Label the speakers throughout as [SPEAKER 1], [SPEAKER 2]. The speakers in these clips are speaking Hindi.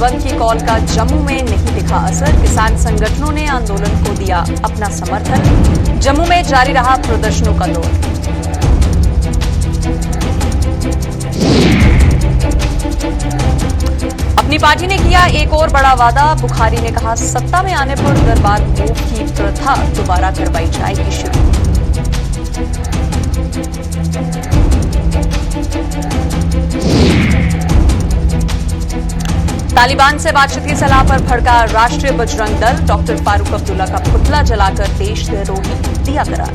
[SPEAKER 1] बंद की कॉल का जम्मू में नहीं दिखा असर। किसान संगठनों ने आंदोलन को दिया अपना समर्थन। जम्मू में जारी रहा प्रदर्शनों का दौर। अपनी पार्टी ने किया एक और बड़ा वादा। बुखारी ने कहा, सत्ता में आने पर दरबार मूव की प्रथा दोबारा करवाई जाएगी शुरू। तालिबान से बातचीत की सलाह पर भड़का राष्ट्रीय बजरंग दल। डॉक्टर फारूक अब्दुल्ला का पुतला जलाकर देशद्रोही दिया करार।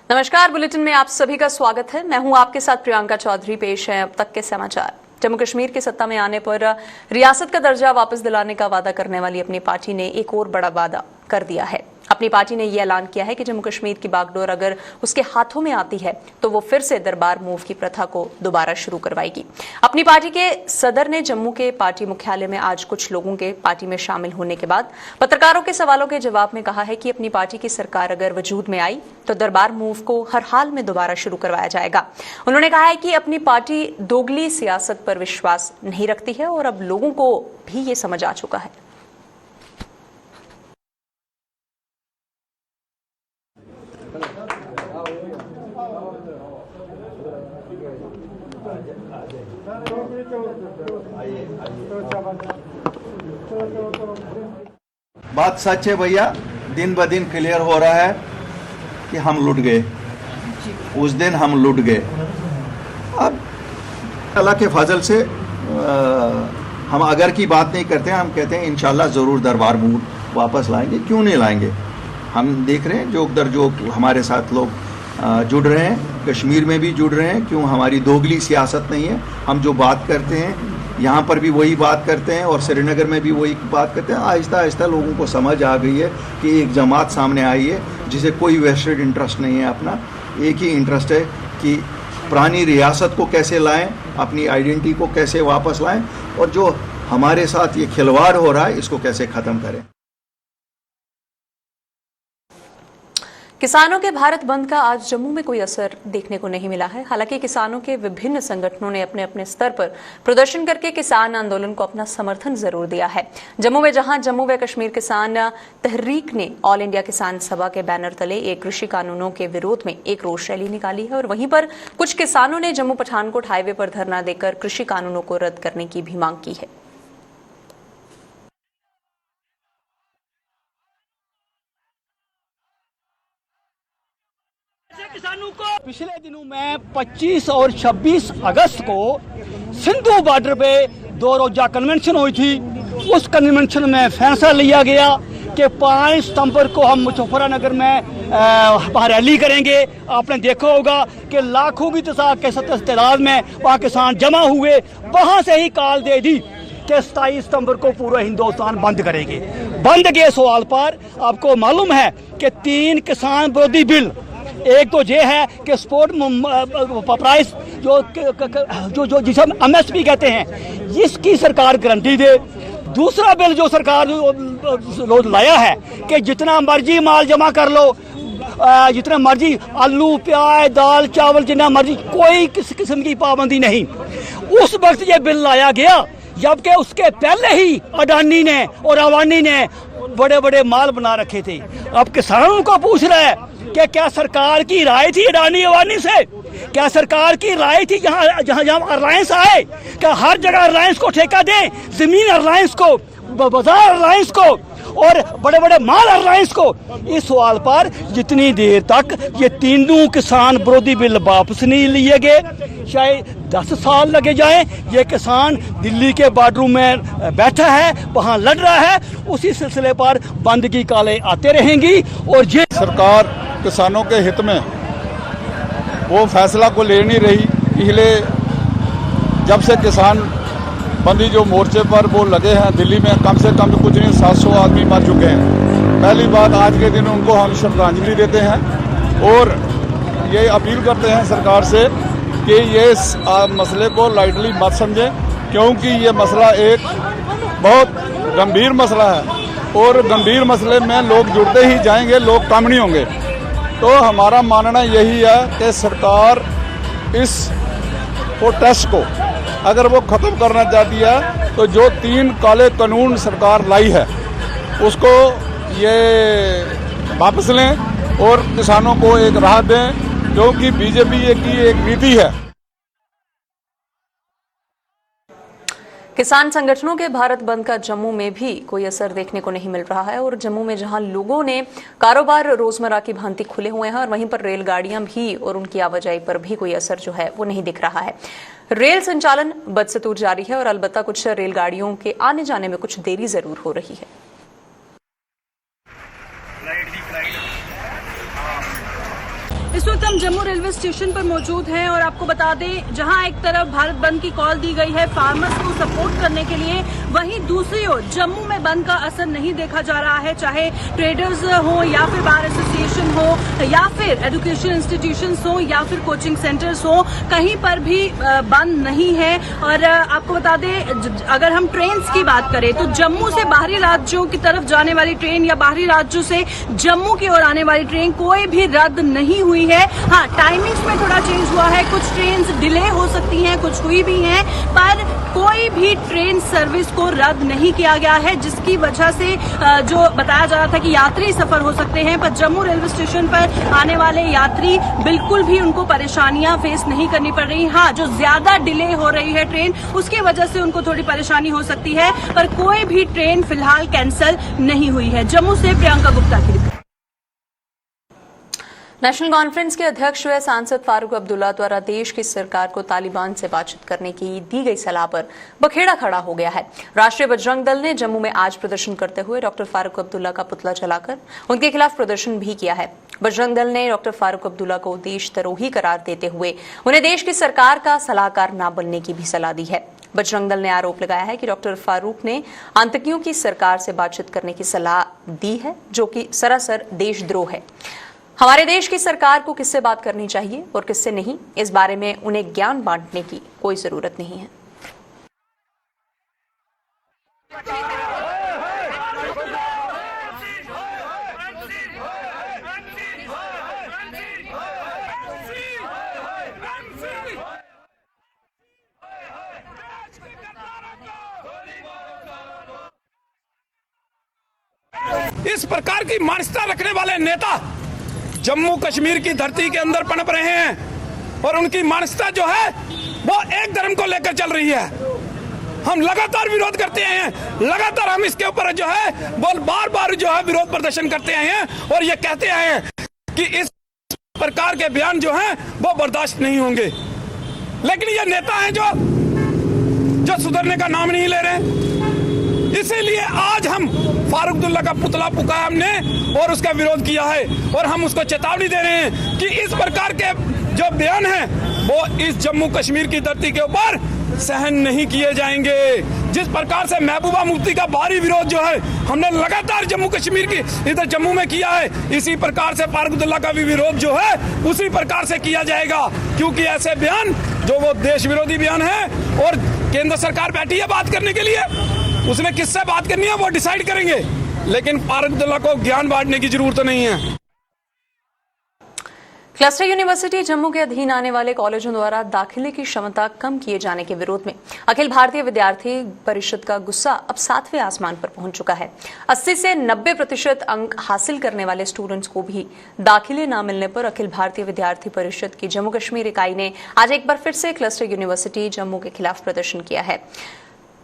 [SPEAKER 1] नमस्कार, बुलेटिन में आप सभी का स्वागत है। मैं हूं आपके साथ प्रियंका चौधरी। पेश है अब तक के समाचार। जम्मू कश्मीर की सत्ता में आने पर रियासत का दर्जा वापस दिलाने का वादा करने वाली अपनी पार्टी ने एक और बड़ा वादा कर दिया है। अपनी पार्टी ने यह ऐलान किया है कि जम्मू कश्मीर की बागडोर अगर उसके हाथों में आती है तो वो फिर से दरबार मूव की प्रथा को दोबारा शुरू करवाएगी। अपनी पार्टी के सदर ने जम्मू के पार्टी मुख्यालय में आज कुछ लोगों के पार्टी में शामिल होने के बाद पत्रकारों के सवालों के जवाब में कहा है कि अपनी पार्टी की सरकार अगर वजूद में आई तो दरबार मूव को हर हाल में दोबारा शुरू करवाया जाएगा। उन्होंने कहा है कि अपनी पार्टी दोगली सियासत पर विश्वास नहीं रखती है और अब लोगों को भी ये समझ आ चुका है।
[SPEAKER 2] बात सच है भैया, दिन ब दिन क्लियर हो रहा है कि हम लुट गए। उस दिन हम लुट गए। अब अल्लाह के फजल से हम अगर की बात नहीं करते हैं, हम कहते हैं इंशाल्लाह ज़रूर दरबार मूव वापस लाएंगे। क्यों नहीं लाएंगे? हम देख रहे हैं जोक दर जोक हमारे साथ लोग जुड़ रहे हैं, कश्मीर में भी जुड़ रहे हैं। क्यों? हमारी दोगली सियासत नहीं है। हम जो बात करते हैं यहाँ पर भी वही बात करते हैं और श्रीनगर में भी वही बात करते हैं। आहिस्ता आहिस्ता लोगों को समझ आ गई है कि एक जमात सामने आई है जिसे कोई वेस्टेड इंटरेस्ट नहीं है। अपना एक ही इंटरेस्ट है कि पुरानी रियासत को कैसे लाएं, अपनी आइडेंटिटी को कैसे वापस लाएं और जो हमारे साथ ये खिलवाड़ हो रहा है इसको कैसे ख़त्म करें।
[SPEAKER 1] किसानों के भारत बंद का आज जम्मू में कोई असर देखने को नहीं मिला है। हालांकि किसानों के विभिन्न संगठनों ने अपने अपने स्तर पर प्रदर्शन करके किसान आंदोलन को अपना समर्थन जरूर दिया है। जम्मू में जहां जम्मू व कश्मीर किसान तहरीक ने ऑल इंडिया किसान सभा के बैनर तले एक कृषि कानूनों के विरोध में एक रोष रैली निकाली है और वहीं पर कुछ किसानों ने जम्मू पठानकोट हाईवे पर धरना देकर कृषि कानूनों को रद्द करने की भी मांग की है।
[SPEAKER 3] किसानों को पिछले दिनों में 25 और 26 अगस्त को सिंधु बॉर्डर पे 2 रोजा कन्वेंशन हुई थी। उस कन्वेंशन में फैसला लिया गया कि 5 सितंबर को हम मुजफ्फरनगर में रैली करेंगे। आपने देखा होगा कि लाखों की तादाद में वहाँ किसान जमा हुए। वहाँ से ही कॉल दे दी कि 27 सितंबर को पूरा हिंदुस्तान बंद करेंगे। बंद के सवाल पर आपको मालूम है कि 3 किसान विरोधी बिल, एक तो ये है कि स्पोर्ट प्राइस जो जिसे हम MSP कहते हैं, इसकी सरकार गारंटी दे। दूसरा बिल जो सरकार लाया है कि जितना मर्जी माल जमा कर लो, जितना मर्जी आलू प्याज दाल चावल जितना मर्जी, कोई किसी किस्म की पाबंदी नहीं। उस वक्त ये बिल लाया गया जबकि उसके पहले ही अडानी ने और अवानी ने बड़े बड़े माल बना रखे थे। अब किसानों को पूछ रहा है कि क्या सरकार की राय थी अडानी अवानी से? क्या सरकार की राय थी जहाँ एयरलाइंस आए, क्या हर जगह एयरलाइंस को ठेका दें, जमीन एयरलाइंस को, बाजार एयरलाइंस को और बड़े बड़े माल एयरलाइंस को? इस सवाल पर जितनी देर तक ये तीनों किसान विरोधी बिल वापस नहीं लिए गए, चाहे 10 साल लगे जाएं, ये किसान दिल्ली के बॉर्डर में बैठा है, वहाँ लड़ रहा है। उसी सिलसिले पर बंद की कालें आते रहेंगी और ये
[SPEAKER 4] सरकार किसानों के हित में वो फैसला को ले नहीं रही। इसलिए जब से किसान बंदी जो मोर्चे पर वो लगे हैं, दिल्ली में कम से कम कुछ नहीं 700 आदमी मर चुके हैं। पहली बात, आज के दिन उनको हम श्रद्धांजलि देते हैं और ये अपील करते हैं सरकार से कि ये मसले को लाइटली मत समझें, क्योंकि ये मसला एक बहुत गंभीर मसला है और गंभीर मसले में लोग जुड़ते ही जाएंगे, लोग कम नहीं होंगे। तो हमारा मानना यही है कि सरकार इस प्रोटेस्ट को अगर वो ख़त्म करना चाहती है तो जो 3 काले कानून सरकार लाई है उसको ये वापस लें और किसानों को एक राहत दें, क्योंकि बीजेपी की एक नीति है।
[SPEAKER 1] किसान संगठनों के भारत बंद का जम्मू में भी कोई असर देखने को नहीं मिल रहा है और जम्मू में जहां लोगों ने कारोबार रोजमर्रा की भांति खुले हुए हैं और वहीं पर रेलगाड़ियां भी और उनकी आवाजाही पर भी कोई असर जो है वो नहीं दिख रहा है। रेल संचालन बदस्तूर जारी है और अलबत्ता कुछ रेलगाड़ियों के आने जाने में कुछ देरी जरूर हो रही है।
[SPEAKER 5] इस वक्त हम जम्मू रेलवे स्टेशन पर मौजूद हैं और आपको बता दें, जहां एक तरफ भारत बंद की कॉल दी गई है फार्मर्स को सपोर्ट करने के लिए, वहीं दूसरी ओर जम्मू में बंद का असर नहीं देखा जा रहा है। चाहे ट्रेडर्स हो या फिर बार एसोसिएशन हो या फिर एजुकेशन इंस्टीट्यूशंस हो या फिर कोचिंग सेंटर्स हो, कहीं पर भी बंद नहीं है। और आपको बता दें, अगर हम ट्रेन की बात करें तो जम्मू से बाहरी राज्यों की तरफ जाने वाली ट्रेन या बाहरी राज्यों से जम्मू की ओर आने वाली ट्रेन कोई भी रद्द नहीं हुई है। हाँ, टाइमिंग्स में थोड़ा चेंज हुआ है, कुछ ट्रेन डिले हो सकती हैं, कुछ हुई भी हैं, पर कोई भी ट्रेन सर्विस को रद्द नहीं किया गया है, जिसकी वजह से जो बताया जा रहा था कि यात्री सफर हो सकते हैं, पर जम्मू रेलवे स्टेशन पर आने वाले यात्री बिल्कुल भी उनको परेशानियां फेस नहीं करनी पड़ रही। हाँ, जो ज्यादा डिले हो रही है ट्रेन, उसकी वजह से उनको थोड़ी परेशानी हो सकती है, पर कोई भी ट्रेन फिलहाल कैंसिल नहीं हुई है। जम्मू से प्रियंका गुप्ता की रिपोर्ट।
[SPEAKER 1] नेशनल कॉन्फ्रेंस के अध्यक्ष व सांसद फारूक अब्दुल्ला द्वारा देश की सरकार को तालिबान से बातचीत करने की दी गई सलाह पर बखेड़ा खड़ा हो गया है। राष्ट्रीय बजरंग दल ने जम्मू में आज प्रदर्शन करते हुए डॉक्टर फारूक अब्दुल्ला का पुतला जलाकर उनके खिलाफ प्रदर्शन भी किया है। बजरंग दल ने डॉक्टर फारूक अब्दुल्ला को देशद्रोही करार देते हुए उन्हें देश की सरकार का सलाहकार न बनने की भी सलाह दी है। बजरंग दल ने आरोप लगाया है कि डॉक्टर फारूक ने आतंकियों की सरकार से बातचीत करने की सलाह दी है, जो कि सरासर देशद्रोह है। हमारे देश की सरकार को किससे बात करनी चाहिए और किससे नहीं, इस बारे में उन्हें ज्ञान बांटने की कोई जरूरत नहीं है।
[SPEAKER 6] इस प्रकार की मानसिकता रखने वाले नेता जम्मू कश्मीर की धरती के अंदर पनप रहे हैं और उनकी मानसिकता जो है वो एक धर्म को लेकर चल रही है। हम लगातार विरोध करते आए हैं, लगातार हम इसके ऊपर जो है वो बार बार जो है विरोध प्रदर्शन करते आए हैं और ये कहते आए हैं कि इस प्रकार के बयान जो हैं वो बर्दाश्त नहीं होंगे। लेकिन ये नेता हैं जो सुधरने का नाम नहीं ले रहे। इसीलिए आज हम फारूक अब्दुल्ला का पुतला फूंका हमने और उसका विरोध किया है और हम उसको चेतावनी दे रहे हैं कि इस प्रकार के जो बयान हैं वो इस जम्मू कश्मीर की धरती के ऊपर सहन नहीं किए जाएंगे। जिस प्रकार से महबूबा मुफ्ती का भारी विरोध जो है हमने लगातार जम्मू कश्मीर की इधर जम्मू में किया है, इसी प्रकार से फारूक अब्दुल्ला का भी विरोध जो है उसी प्रकार से किया जाएगा, क्योंकि ऐसे बयान जो वो देश विरोधी बयान है और केंद्र सरकार बैठी है बात करने के लिए, उसने किससे बात करनी है वो डिसाइड करेंगे। लेकिन फारूक अब्दुल्ला को ज्ञान बांटने की जरूरत नहीं है।
[SPEAKER 1] क्लस्टर यूनिवर्सिटी जम्मू के अधीन आने वाले कॉलेजों द्वारा दाखिले की क्षमता कम किए जाने के विरोध में अखिल भारतीय विद्यार्थी परिषद का गुस्सा अब 7वें आसमान पर पहुंच चुका है। 80 से 90% अंक हासिल करने वाले स्टूडेंट्स को भी दाखिले न मिलने पर अखिल भारतीय विद्यार्थी परिषद की जम्मू कश्मीर इकाई ने आज एक बार फिर से क्लस्टर यूनिवर्सिटी जम्मू के खिलाफ प्रदर्शन किया है।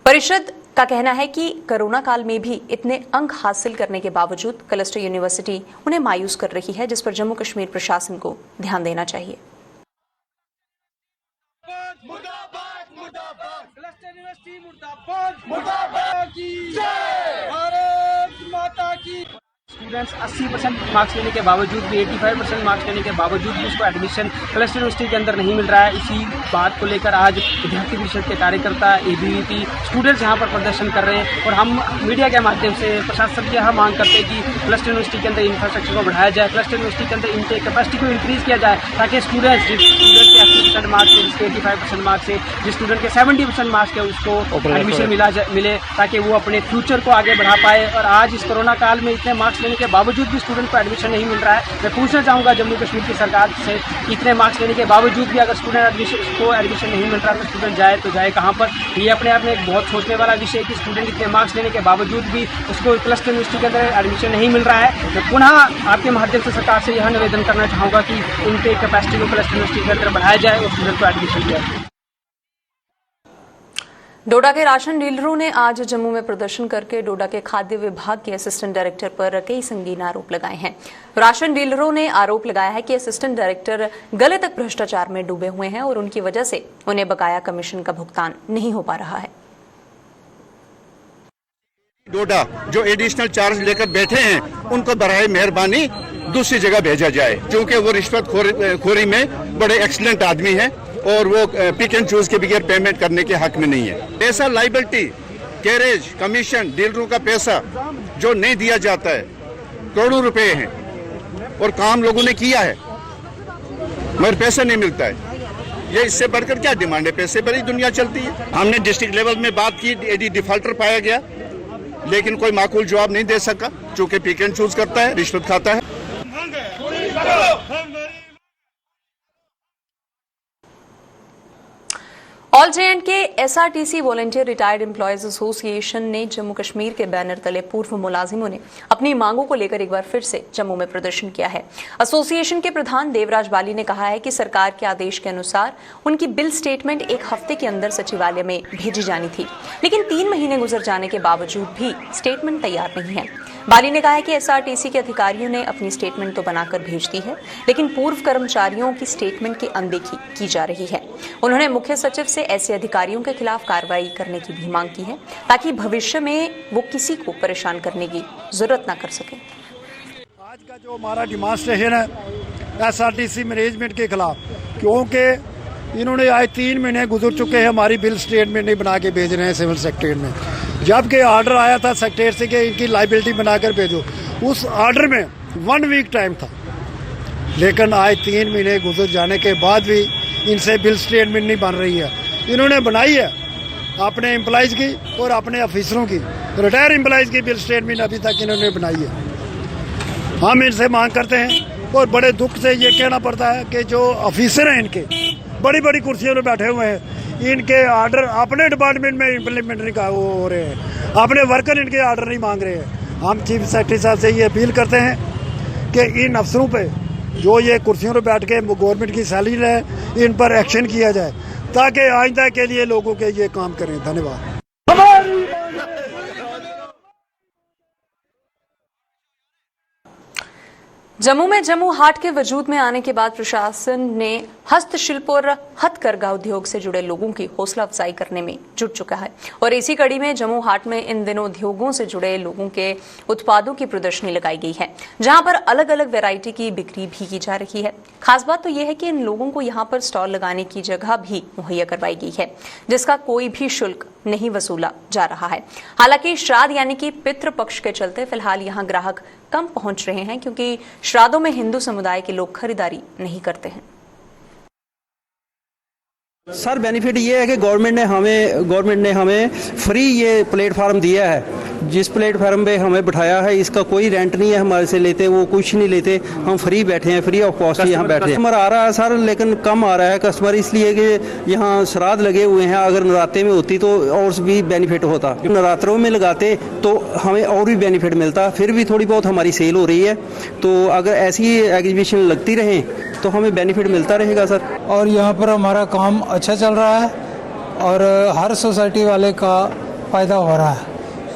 [SPEAKER 1] परिषद का कहना है कि कोरोना काल में भी इतने अंक हासिल करने के बावजूद क्लस्टर यूनिवर्सिटी उन्हें मायूस कर रही है, जिस पर जम्मू कश्मीर प्रशासन को ध्यान देना चाहिए।
[SPEAKER 7] स्टूडेंट्स 80% मार्क्स लेने के बावजूद भी 85% मार्क्स लेने के बावजूद भी उसको एडमिशन क्लस्टर यूनिवर्सिटी के अंदर नहीं मिल रहा है। इसी बात को लेकर आज विद्यार्थी परिषद के कार्यकर्ता एबीवीपी स्टूडेंट्स यहाँ पर प्रदर्शन कर रहे हैं और हम मीडिया के माध्यम से प्रशासन की यह मांग करते हैं कि क्लस्टर यूनिवर्सिटी के अंदर इंफ्रास्ट्रक्चर को बढ़ाया जाए, क्लस्टर यूनिवर्सिटी के अंदर इनटेक कैपेसिटी को इंक्रीज किया जाए, ताकि स्टूडेंट्स के 80% मार्क्स से, जिसके 85% मार्क्स से, जिस स्टूडेंट के 70% मार्क्स के उसको एडमिशन मिले, ताकि वो अपने फ्यूचर को आगे बढ़ा पाए। और आज इस कोरोना काल में इतने मार्क्स लेने के बावजूद भी स्टूडेंट को एडमिशन नहीं मिल रहा है। मैं पूछना चाहूँगा जम्मू कश्मीर की सरकार से, इतने मार्क्स लेने के बावजूद भी अगर स्टूडेंट को एडमिशन नहीं मिल रहा तो स्टूडेंट जाए तो जाए कहाँ पर। ये अपने आप में एक बहुत सोचने वाला विषय है कि स्टूडेंट इतने मार्क्स लेने के बावजूद भी उसको क्लस्टर यूनिवर्सिटी के अंदर एडमिशन नहीं मिल रहा है। मैं पुनः आपके माध्यम से सरकार से यह निवेदन करना चाहूँगा कि उनके कैपेसिटी को क्लस्टर यूनिवर्सिटी के अंदर बढ़ाया जाए और स्टूडेंट को एडमिशन दिया जाए।
[SPEAKER 1] डोडा के राशन डीलरों ने आज जम्मू में प्रदर्शन करके डोडा के खाद्य विभाग के असिस्टेंट डायरेक्टर पर कई संगीन आरोप लगाए हैं। राशन डीलरों ने आरोप लगाया है कि असिस्टेंट डायरेक्टर गले तक भ्रष्टाचार में डूबे हुए हैं और उनकी वजह से उन्हें बकाया कमीशन का भुगतान नहीं हो पा रहा है।
[SPEAKER 8] डोडा जो एडिशनल चार्ज लेकर बैठे हैं उनको बराए मेहरबानी दूसरी जगह भेजा जाए, क्योंकि वो रिश्वत खोरी में बड़े एक्सीलेंट आदमी हैं और वो पिक एंड चूज के बगैर पेमेंट करने के हक में नहीं है। पैसा लाइबिलिटी, कैरेज, कमीशन, डीलरों का पैसा जो नहीं दिया जाता है, करोड़ों रुपए हैं और काम लोगों ने किया है मगर पैसा नहीं मिलता है। ये इससे बढ़कर क्या डिमांड है? पैसे पर ही दुनिया चलती है। हमने डिस्ट्रिक्ट लेवल में बात की, एडी डिफॉल्टर पाया गया लेकिन कोई माकूल जवाब नहीं दे सका, चूंकि पिक एंड चूज करता है, रिश्वत खाता है।
[SPEAKER 1] All J&K SRTC volunteer retired employees association ने जम्मू कश्मीर के बैनर तले पूर्व मुलाजिमों ने अपनी मांगों को लेकर एक बार फिर से जम्मू में प्रदर्शन किया है। एसोसिएशन के प्रधान देवराज बाली ने कहा है कि सरकार के आदेश के अनुसार उनकी बिल स्टेटमेंट एक हफ्ते के अंदर सचिवालय में भेजी जानी थी, लेकिन 3 महीने गुजर जाने के बावजूद भी स्टेटमेंट तैयार नहीं है। बाली ने कहा है कि एसआरटीसी के अधिकारियों ने अपनी स्टेटमेंट तो बनाकर भेज दी है, लेकिन पूर्व कर्मचारियों की स्टेटमेंट की अनदेखी की जा रही है। उन्होंने मुख्य सचिव से ऐसे अधिकारियों के खिलाफ कार्रवाई करने की भी मांग की है ताकि भविष्य में वो किसी को परेशान करने की जरूरत न कर सके।
[SPEAKER 9] आज का जो हमारा डिमांस्ट्रेशन है एसआरटीसी मैनेजमेंट के खिलाफ, क्योंकि इन्होंने आज 3 महीने गुजर चुके हैं, हमारी बिल स्टेटमेंट नहीं बना के भेज रहे हैं सिविल सेक्रेटरीट में, जबकि ऑर्डर आया था सेक्रेटरी से कि इनकी लाइबिलिटी बनाकर भेजो। उस ऑर्डर में 1 वीक टाइम था, लेकिन आज 3 महीने गुजर जाने के बाद भी इनसे बिल स्टेटमेंट नहीं बन रही है। इन्होंने बनाई है अपने एम्प्लॉयज़ की और अपने ऑफिसरों की, रिटायर एम्प्लॉयज़ की बिल स्टेटमेंट अभी तक इन्होंने बनाई है। हम इनसे मांग करते हैं और बड़े दुख से ये कहना पड़ता है कि जो ऑफिसर हैं इनके बड़ी बड़ी कुर्सियों में बैठे हुए हैं, इनके ऑर्डर अपने डिपार्टमेंट में इम्प्लीमेंट नहीं हो रहे हैं, अपने वर्कर इनके ऑर्डर नहीं मांग रहे हैं। हम चीफ सेक्रेटरी साहब से ये अपील करते हैं कि इन अफसरों पे जो ये कुर्सियों पर बैठ के गवर्नमेंट की सैलरी ले, इन पर एक्शन किया जाए ताकि आइंदा के लिए लोगों के ये काम करें। धन्यवाद।
[SPEAKER 1] जम्मू में जम्मू हाट के वजूद में आने के बाद प्रशासन ने हस्तशिल्प और हथकरघा उद्योग से जुड़े लोगों की हौसला अफजाई करने में जुट चुका है और इसी कड़ी में जम्मू हाट में इन दिनों उद्योगों से जुड़े लोगों के उत्पादों की प्रदर्शनी लगाई गई है, जहां पर अलग अलग वैरायटी की बिक्री भी की जा रही है। खास बात तो यह है कि इन लोगों को यहां पर स्टॉल लगाने की जगह भी मुहैया करवाई गई है, जिसका कोई भी शुल्क नहीं वसूला जा रहा है। हालांकि श्राद्ध यानी कि पितृ पक्ष के चलते फिलहाल यहां ग्राहक कम पहुंच रहे हैं, क्योंकि श्राद्धों में हिंदू समुदाय के लोग खरीदारी नहीं करते हैं।
[SPEAKER 10] सर बेनिफिट ये है कि गवर्नमेंट ने हमें फ्री ये प्लेटफार्म दिया है। जिस प्लेटफार्म पे हमें बिठाया है इसका कोई रेंट नहीं है हमारे से लेते, वो कुछ नहीं लेते, हम फ्री बैठे हैं, फ्री ऑफ कॉस्ट यहाँ बैठे हैं। कस्टमर आ रहा है सर, लेकिन कम आ रहा है कस्टमर, इसलिए कि यहाँ श्राद्ध लगे हुए हैं। अगर नवरात्रे में होती तो और भी बेनिफिट होता, नवरात्रों में लगाते तो हमें और भी बेनिफिट मिलता। फिर भी थोड़ी बहुत हमारी सेल हो रही है, तो अगर ऐसी एग्जीबिशन लगती रहे तो हमें बेनिफिट मिलता रहेगा सर।
[SPEAKER 11] और यहाँ पर हमारा काम अच्छा चल रहा है और हर सोसाइटी वाले का फ़ायदा हो रहा है।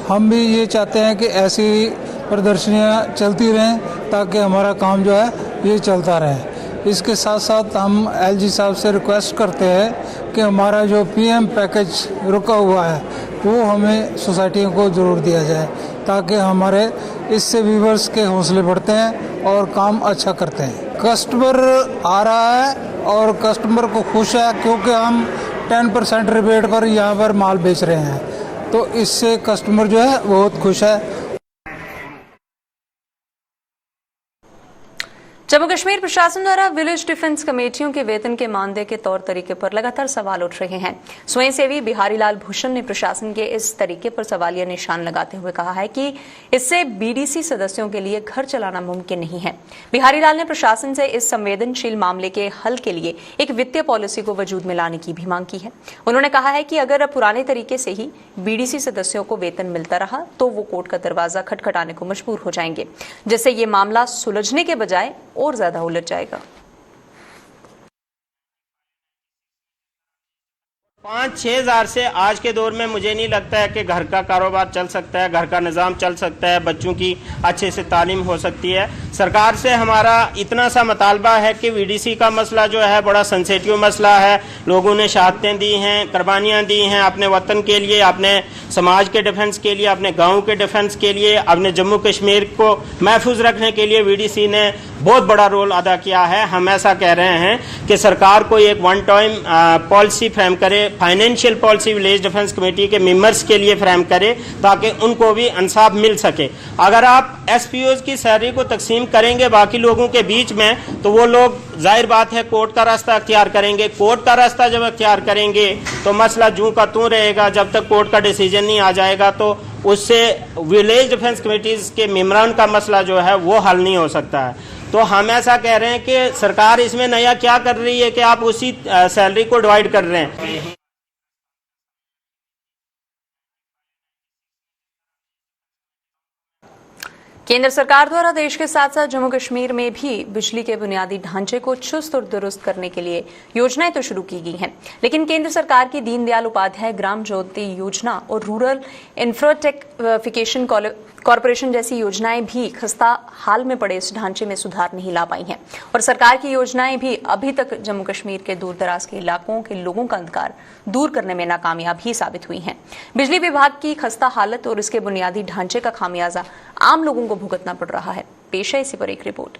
[SPEAKER 11] हम भी ये चाहते हैं कि ऐसी प्रदर्शनियाँ चलती रहें ताकि हमारा काम जो है ये चलता रहे। इसके साथ साथ हम एलजी साहब से रिक्वेस्ट करते हैं कि हमारा जो पीएम पैकेज रुका हुआ है वो हमें सोसाइटियों को ज़रूर दिया जाए, ताकि हमारे इससे व्यूवर्स के हौसले बढ़ते हैं और काम अच्छा करते हैं। कस्टमर आ रहा है और कस्टमर को खुश है, क्योंकि हम 10% रिबेट पर यहाँ पर माल बेच रहे हैं, तो इससे कस्टमर जो है बहुत खुश है।
[SPEAKER 1] जम्मू कश्मीर प्रशासन द्वारा विलेज डिफेंस कमेटियों के वेतन के मानदेय के तौर तरीके पर लगातार सवाल उठ रहे हैं। स्वयंसेवी बिहारी लाल भूषण ने प्रशासन के इस तरीके पर सवालिया निशान लगाते हुए कहा है कि इससे बीडीसी सदस्यों के लिए घर चलाना मुमकिन नहीं है। बिहारी लाल ने प्रशासन से इस संवेदनशील मामले के हल के लिए एक वित्तीय पॉलिसी को वजूद में लाने की भी मांग की है। उन्होंने कहा है कि अगर पुराने तरीके से ही बीडीसी सदस्यों को वेतन मिलता रहा तो वो कोर्ट का दरवाजा खटखटाने को मजबूर हो जाएंगे, जिससे ये मामला सुलझने के बजाय और ज्यादा उलझ जाएगा।
[SPEAKER 12] 5-6 हज़ार से आज के दौर में मुझे नहीं लगता है कि घर का कारोबार चल सकता है, घर का निज़ाम चल सकता है, बच्चों की अच्छे से तालीम हो सकती है। सरकार से हमारा इतना सा मुतालबा है कि वीडीसी का मसला जो है बड़ा सेंसिटिव मसला है। लोगों ने शहादतें दी हैं, कुर्बानियाँ दी हैं अपने वतन के लिए, अपने समाज के डिफेंस के लिए, अपने गाँव के डिफेंस के लिए, अपने जम्मू कश्मीर को महफूज रखने के लिए वीडीसी ने बहुत बड़ा रोल अदा किया है। हम ऐसा कह रहे हैं कि सरकार को एक वन टाइम पॉलिसी फ्रेम करे, financial policy village defence committee के मेंबर्स के लिए फ्रेम करे ताकि उनको भी इंसाफ मिल सके। अगर आप एसपीओज की सैलरी को तकसीम करेंगे बाकी लोगों के बीच में तो वो लोग जाहिर बात है कोर्ट का रास्ता अख्तियार करेंगे। कोर्ट का रास्ता जब अख्तियार करेंगे तो मसला जूं का तूं रहेगा। जब तक कोर्ट का डिसीजन नहीं आ जाएगा तो उससे विलेज डिफेंस कमेटीज के मेंबरान का मसला जो है वो हल नहीं हो सकता है। तो हम ऐसा कह रहे हैं कि सरकार इसमें नया क्या कर रही है कि आप उसी सैलरी को डिवाइड कर रहे हैं।
[SPEAKER 1] केंद्र सरकार द्वारा देश के साथ साथ जम्मू कश्मीर में भी बिजली के बुनियादी ढांचे को चुस्त और दुरुस्त करने के लिए योजनाएं तो शुरू की गई हैं, लेकिन केंद्र सरकार की दीनदयाल उपाध्याय ग्राम ज्योति योजना और रूरल इंफ्राटेक्फिकेशन कॉरपोरेशन जैसी योजनाएं भी खस्ता हाल में पड़े इस ढांचे में सुधार नहीं ला पाई हैं और सरकार की योजनाएं भी अभी तक जम्मू कश्मीर के दूर दराज के इलाकों के लोगों का अंधकार दूर करने में नाकामयाब ही साबित हुई हैं। बिजली विभाग की खस्ता हालत और इसके बुनियादी ढांचे का खामियाजा आम लोगों को भुगतना पड़ रहा है। पेश है इसी पर एक रिपोर्ट।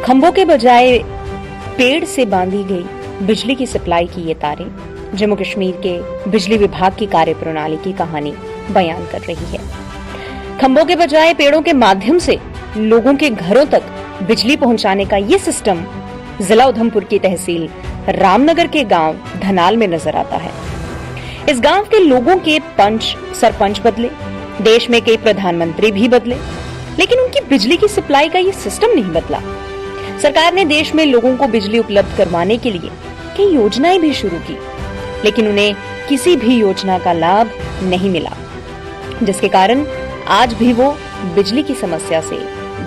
[SPEAKER 13] खंभों के बजाय पेड़ से बांधी गई बिजली की सप्लाई की ये तारें जम्मू कश्मीर के बिजली विभाग की कार्यप्रणाली की कहानी बयान कर रही है। खंभों के बजाय पेड़ों के माध्यम से लोगों के घरों तक बिजली पहुंचाने का ये सिस्टम जिला उधमपुर की तहसील रामनगर के गांव धनाल में नजर आता है। इस गांव के लोगों के पंच सरपंच बदले, देश में कई प्रधानमंत्री भी बदले, लेकिन उनकी बिजली की सप्लाई का ये सिस्टम नहीं बदला। सरकार ने देश में लोगों को बिजली उपलब्ध करवाने के लिए कई योजनाएं भी शुरू की, लेकिन उन्हें किसी भी योजना का लाभ नहीं मिला, जिसके कारण आज भी वो बिजली की समस्या से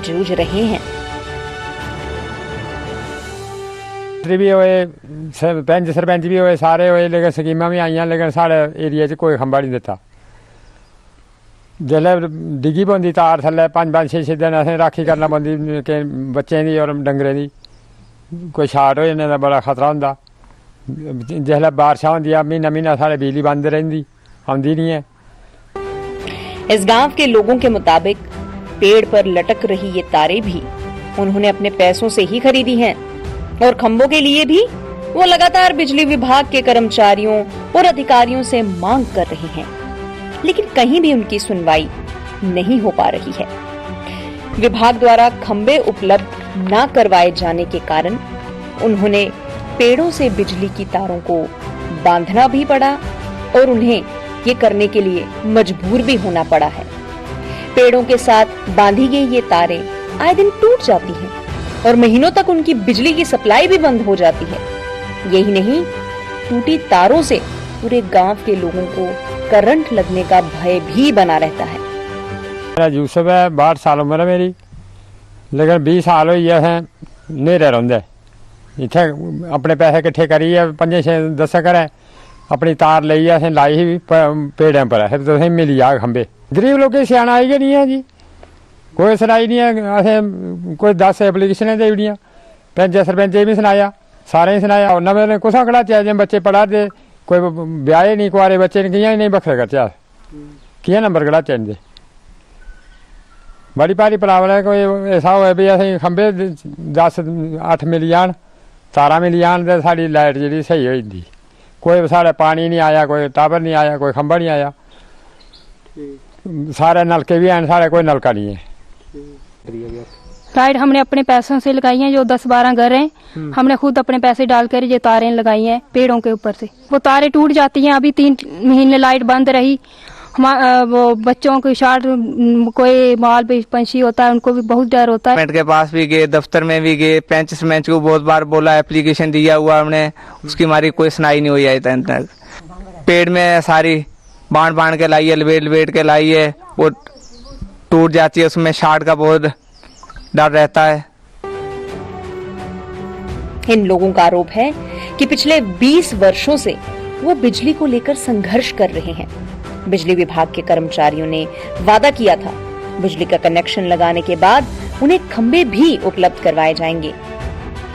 [SPEAKER 13] जूझ रहे हैं।
[SPEAKER 14] भी होए, पंच सरपंच भी होए, सारे होए, लेकिन स्कीमां भी आईयां, लेकिन साढ़े एरिया च कोई खंबा नहीं दिता। जिसलै डिग्गी पौंदी तार थल्ले 5-5 6-6 दिन असें राखी करना पौंदी कि बच्चें दी और डंगरें दी, कोई शार्ट हो जाने दा बड़ा खतरा होंदा। जिसलै बारिशां होंदियां महीना साढ़े बिजली बंद रहिंदी, आंदी नहीं है।
[SPEAKER 13] इस गांव के लोगों के मुताबिक पेड़ पर लटक रही ये तारें भी उन्होंने अपने पैसों से ही खरीदी हैं और खंभों के लिए भी वो लगातार बिजली विभाग के कर्मचारियों और अधिकारियों से मांग कर रहे हैं, लेकिन कहीं भी उनकी सुनवाई नहीं हो पा रही है। विभाग द्वारा खंभे उपलब्ध न करवाए जाने के कारण उन्होंने पेड़ों से बिजली की तारों को बांधना भी पड़ा और उन्हें ये करने के लिए मजबूर भी होना पड़ा है। पेड़ों के साथ बांधी गई ये तारें आए दिन टूट जाती हैं और महीनों तक उनकी बिजली की सप्लाई भी बंद हो जाती है। यही नहीं, टूटी तारों से पूरे गांव के लोगों को करंट लगने का भय भी बना रहता है।
[SPEAKER 14] मेरा यूसुफ है, 62 साल उम्र है मेरी, लेकिन 20 साल हुई है नेरे रौंदे इत्थे अपने पैसे किट्ठे करिए 5-6-10 घरें अपनी तार लेइयै असें लाई ही पेड़ें पर, फिर तुसें मिली जाग खंबे। गरीब लोकें स्याना आई गै नहीं है जी, कोई सुनाई नहीं है। असें कोई 10 एप्लीकेशनें देई ओड़ियां, पैंच सरपंचें भी सनाया, सारें गी सनाया। नमें कुसै कड़ाचेआ जे बच्चे पढ़ा दे, कोई ब्याहे नहीं, कुआरे बच्चे न, कि'यां इ'नेंगी बक्खरे करचै अस, कि'यां नंबर कड़ाचै इं'दे। बड़ी भारी प्रॉब्लम है। कोई ऐसा होए भी असें खंबे 10-8 मिली जान, तारां मिली जान ते साढ़ी लाइट जेह्ड़ी स्हेई होई जंदी। कोई साढ़े पानी नहीं आया, कोई टावर नहीं आया, कोई खंबा नहीं आया। सारे नलके भी हैं, सारे कोई नलका नहीं है।
[SPEAKER 15] राइट हमने अपने पैसों से लगाई हैं, जो 10-12 घर हैं हमने खुद अपने पैसे डालकर ये तारें लगाई हैं पेड़ों के ऊपर से। वो तारें टूट जाती हैं। अभी 3 महीने लाइट बंद रही। वो बच्चों की शार्ट, कोई माल पे पंछी होता है उनको भी बहुत डर होता है।
[SPEAKER 16] के पास भी गए, दफ्तर में भी गए, पेंच सरपंच को बहुत बार बोला, एप्लीकेशन दिया हुआ हमने, उसकी हमारी कोई सुनाई नहीं हुई है तक। पेड़ में सारी बांध के लाई है, लपेट के लाई है, वो टूट जाती है, उसमें शार्ट का बहुत डर रहता है।
[SPEAKER 13] इन लोगों का आरोप है कि पिछले 20 वर्षों से वो बिजली को लेकर संघर्ष कर रहे हैं। बिजली विभाग के कर्मचारियों ने वादा किया था, बिजली का कनेक्शन लगाने के बाद उन्हें खंबे भी उपलब्ध करवाए जाएंगे,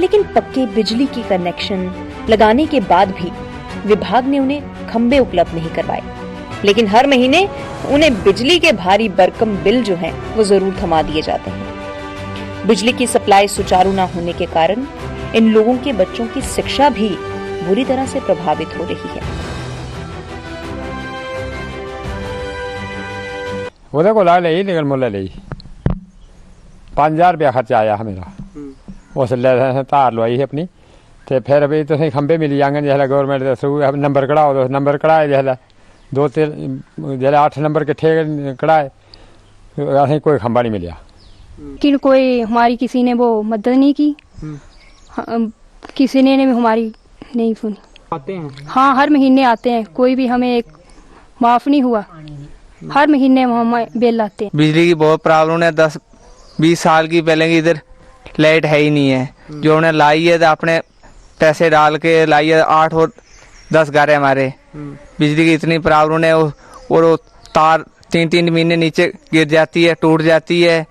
[SPEAKER 13] लेकिन पक्के बिजली के कनेक्शन लगाने के बाद भी विभाग ने उन्हें खंबे उपलब्ध नहीं करवाए। लेकिन हर महीने उन्हें बिजली के भारी भरकम बिल जो हैं वो जरूर थमा दिए जाते हैं। बिजली की सप्लाई सुचारू न होने के कारण इन लोगों के बच्चों की शिक्षा भी बुरी तरह से प्रभावित हो रही है।
[SPEAKER 14] ਉਹਦੇ ਕੋਲ ਲਈ लेकिन मुल्ल ਲਈ 5000 रुपया खर्चा आया है मेरा। उस धार लवाई है अपनी, तो फिर भी तुसें खंबे मिली जाङन जिसलै गौरमेंट दे थ्रू नंबर कढ़ाओ, तुस नंबर कढ़ाए जिसलै 2-3 8 नंबर किट्ठे कढ़ाए, असें कोई खंबा नहीं मिलिया।
[SPEAKER 15] लेकिन कोई हमारी किसी ने वो मदद नहीं की, किसी ने हमारी नहीं सुनी।
[SPEAKER 7] आते हैं?
[SPEAKER 15] हाँ, हर महीने आते हैं, कोई भी हमें एक माफ नहीं हुआ। हर महीने हमें बिल आते हैं।
[SPEAKER 16] बिजली की बहुत प्रॉब्लम है, 10-20 साल की पहले की इधर लाइट है ही नहीं है। जो उन्हें लाई है तो अपने पैसे डाल के लाई है। 8 और 10 घर है हमारे। बिजली की इतनी प्रॉब्लम है, और वो तार 3-3 महीने नीचे गिर जाती है, टूट जाती है।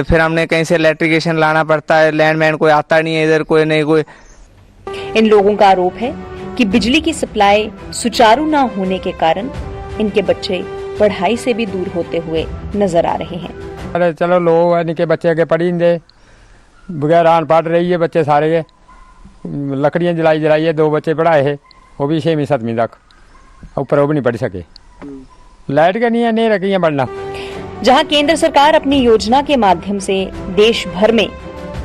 [SPEAKER 16] फिर हमने कहीं से इलेक्ट्रिशियन लाना पड़ता है, लैंडमैन कोई आता नहीं है इधर, कोई नहीं कोई।
[SPEAKER 13] इन लोगों का आरोप है कि बिजली की सप्लाई सुचारू न होने के कारण इनके बच्चे पढ़ाई से भी दूर होते हुए नजर आ रहे हैं।
[SPEAKER 14] अरे चलो लोग इनके बच्चे आगे पढ़ी नहीं दे, बगैर आन पढ़ रही है बच्चे सारे के। लकड़ियाँ जलाई है, 2 बच्चे पढ़ाए है, वो भी 6वीं-7वीं तक, ऊपर वो भी नहीं पढ़ सके। लाइट का नहीं रखी बढ़ना।
[SPEAKER 13] जहां केंद्र सरकार अपनी योजना के माध्यम से देश भर में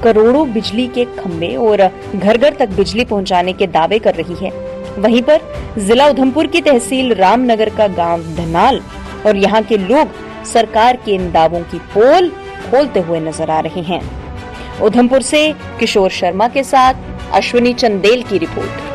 [SPEAKER 13] करोड़ों बिजली के खंभे और घर घर तक बिजली पहुंचाने के दावे कर रही है, वहीं पर जिला उधमपुर की तहसील रामनगर का गांव धनाल और यहां के लोग सरकार के इन दावों की पोल खोलते हुए नजर आ रहे हैं। उधमपुर से किशोर शर्मा के साथ अश्विनी चंदेल की रिपोर्ट।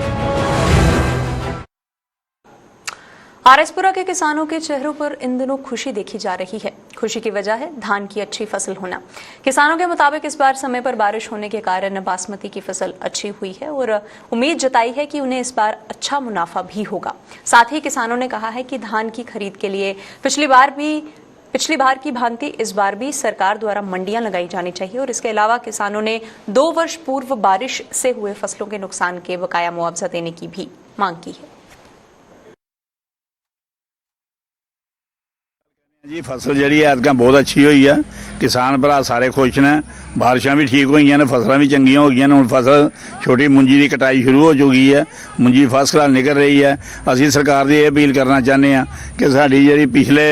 [SPEAKER 1] आरएसपुरा के किसानों के चेहरों पर इन दिनों खुशी देखी जा रही है। खुशी की वजह है धान की अच्छी फसल होना। किसानों के मुताबिक इस बार समय पर बारिश होने के कारण बासमती की फसल अच्छी हुई है और उम्मीद जताई है कि उन्हें इस बार अच्छा मुनाफा भी होगा। साथ ही किसानों ने कहा है कि धान की खरीद के लिए पिछली बार की भांति इस बार भी सरकार द्वारा मंडियां लगाई जानी चाहिए और इसके अलावा किसानों ने 2 वर्ष पूर्व बारिश से हुए फसलों के नुकसान के बकाया मुआवजा देने की भी मांग की है।
[SPEAKER 17] जी फसल जी ऐतक बहुत अच्छी हुई है, किसान भरा सारे खुश ने, बारिशां भी ठीक हुई ने, फसलां भी चंगियां हो गई ने। हुण फसल छोटी मुंजी की कटाई शुरू हो चुकी है, मुंजी फर्स्ट क्लास निकल रही है। असीं सरकार की अपील करना चाहते हैं कि साडी जी पिछले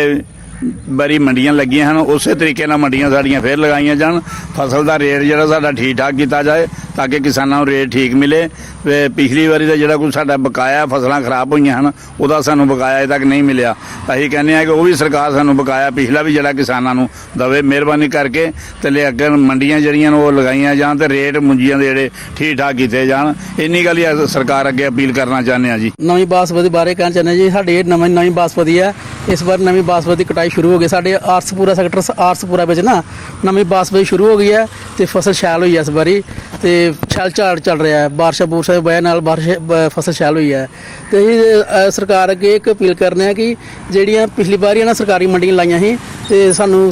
[SPEAKER 17] बारी मंडियां लगियां हैं उस तरीके नाल मंडियां साडियां फिर लगाईयां जान, फसल का रेट जिहड़ा साडा ठीक ठाक किया जाए ताकि किसानों को रेट ठीक मिले। पिछली बारी का जिहड़ा कुछ साडा बकाया फसलां खराब हुई हैं उहदा सानूं बकाया अजे तक नहीं मिलिया। असीं कहने हैं कि वो भी सरकार सानूं बकाया पिछला भी जिहड़ा किसानों नूं दवे, मेहरबानी करके ते अगर मंडियां जिहड़ियां वो लगाईयां जान ते रेट मुंजियां दे जिहड़े ठीक ठाक किए जान। इन्नी गल ही सरकार अगे अपील करना चाहते हैं जी।
[SPEAKER 10] नवीं बासमती बारे कहना चाहते जी, साडी नवीं बासमती है, इस बार नवीं बासमती कटाई शुरू हो गई। साढ़े आरसपुरा सैक्टर आरसपुरा में ना नवीं बासमती शुरू हो गई है, तो फसल शैल हुई है इस बारी, तो शैल झाड़ चल रहा है। बारिशा बुरशा की वजह नाल फसल शैल हुई है। तो सरकार अगे एक अपील करने हैं कि जिहड़ियां पिछली बारी ना सरकारी मंडियां लाइयां ही तो सानूं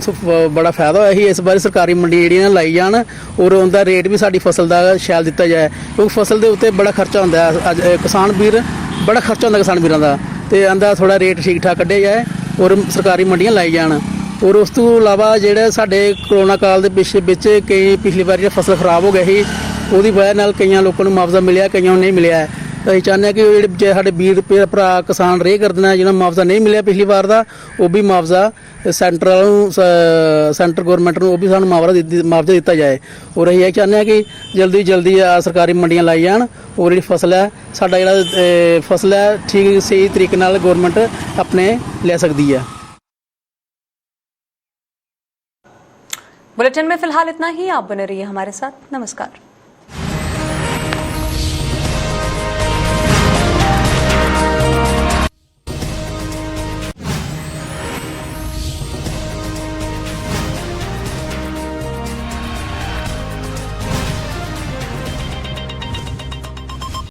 [SPEAKER 10] बड़ा फायदा होया ही। इस बारी सरकारी मंडी जिहड़ियां लाई जान और उनका रेट भी साडी फसल का शैल दिता जाए, क्योंकि फसल के उत्ते बड़ा खर्चा होंदा है। किसान वीर बड़ा खर्चा होंदा किसान वीरां दा, तो आंदा थोड़ा रेट ठीक ठाक कढ़िया जाए और सरकारी मंडियां लाई जान। और उस तो इलावा जिहड़े साडे कोरोना काल के पिछले कई पिछली बार फसल खराब हो गई ही, उसकी वजह नाल कई लोगों को मुआवजा मिलिया, कईयों नहीं मिलिया। ਅਸੀਂ ਚਾਹੁੰਦੇ ਹਾਂ ਕਿ ਉਹ ਜਿਹੜੇ ਸਾਡੇ ਵੀਰ ਭਰਾ ਕਿਸਾਨ ਰੇਹ ਕਰਦੇ ਨੇ, ਜਿਹਨਾਂ ਨੂੰ ਮੁਆਵਜ਼ਾ ਨਹੀਂ ਮਿਲਿਆ ਪਿਛਲੀ ਵਾਰ ਦਾ, ਉਹ ਵੀ ਮੁਆਵਜ਼ਾ ਸੈਂਟਰ ਗੌਰਮੈਂਟ ਨੂੰ ਉਹ ਵੀ ਸਾਨੂੰ ਮੁਆਵਜ਼ਾ ਦਿੱਤਾ ਜਾਏ। ਔਰ ਅਸੀਂ ਇਹ ਚਾਹੁੰਦੇ ਹਾਂ ਕਿ ਜਲਦੀ ਸਰਕਾਰੀ ਮੰਡੀਆਂ ਲਾਈ ਜਾਣ, ਔਰ ਜਿਹੜੀ ਫਸਲ ਹੈ ਸਾਡਾ ਜਿਹੜਾ ਫਸਲ ਹੈ ਠੀਕ ਸਹੀ ਤਰੀਕੇ ਨਾਲ ਗੌਰਮੈਂਟ ਆਪਣੇ ਲੈ ਸਕਦੀ है।
[SPEAKER 1] बुलेटिन में फिलहाल इतना ही। आप बने रहिए हमारे साथ। नमस्कार।